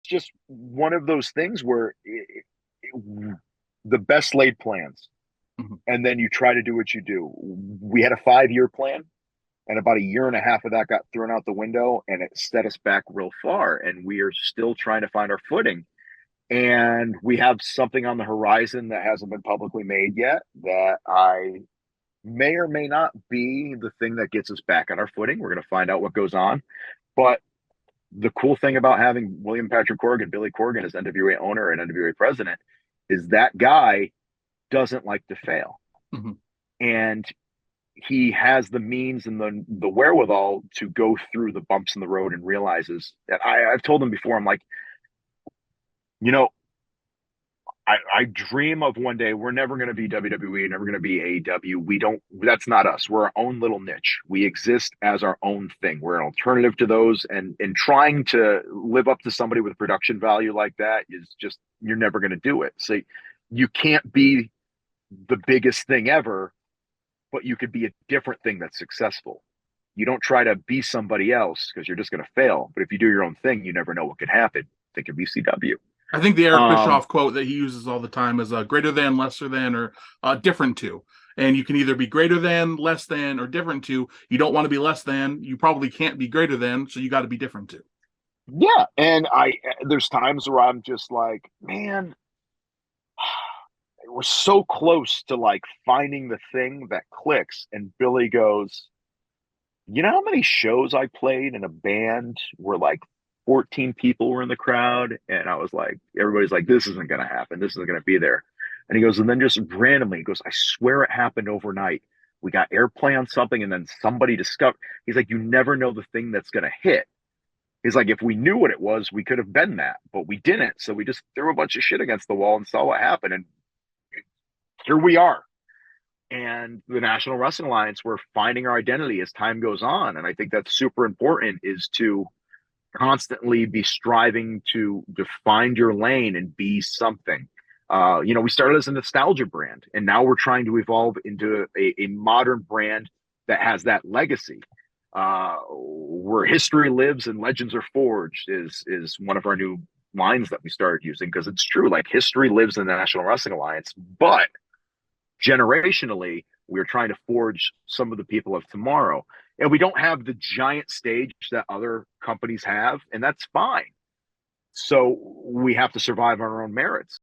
just one of those things where the best laid plans, Mhm. and then you try to do what you do. We had a 5 year plan, and about a year and a half of that got thrown out the window, and it set us back real far. And we are still trying to find our footing. And we have something on the horizon that hasn't been publicly made yet that I may or may not be the thing that gets us back on our footing. We're going to find out what goes on. But the cool thing about having William Patrick Corgan, Billy Corgan, as NWA owner and NWA president, is that guy doesn't like to fail. Mhm. And he has the means and the wherewithal to go through the bumps in the road and realizes that I've told him before, I'm like, you know, I dream of one day we're never going to be WWE, never going to be AEW. We don't, that's not us. We're our own little niche. We exist as our own thing. We're an alternative to those. And trying to live up to somebody with production value like that is just, you're never going to do it. So you can't be the biggest thing ever, but you could be a different thing that's successful. You don't try to be somebody else because you're just going to fail. But if you do your own thing, you never know what could happen. Think of ECW. I think the Eric Um, Bischoff quote that he uses all the time is greater than, lesser than, or different to. And you can either be greater than, less than, or different to. You don't want to be less than. You probably can't be greater than, so you got to be different to. yeah, and there's times where I'm just like, man, we're so close to like finding the thing that clicks. And Billy goes, you know how many shows I played in a band where like 14 people were in the crowd? And I was like, everybody's like, this isn't going to happen. This isn't going to be there. And he goes, and then just randomly, he goes, I swear it happened overnight. We got airplay on something, and then somebody discovered. He's like, you never know the thing that's going to hit. He's like, if we knew what it was, we could have been that, but we didn't. So we just threw a bunch of shit against the wall and saw what happened. And here we are. And the National Wrestling Alliance, we're finding our identity as time goes on. And I think that's super important, is to constantly be striving to find your lane and be something. We started as a nostalgia brand, and now we're trying to evolve into a modern brand that has that legacy. Where history lives and legends are forged is one of our new lines that we started using, because it's true. Like, history lives in the National Wrestling Alliance, but generationally, we're trying to forge some of the people of tomorrow. And we don't have the giant stage that other companies have, and that's fine. So we have to survive on our own merits.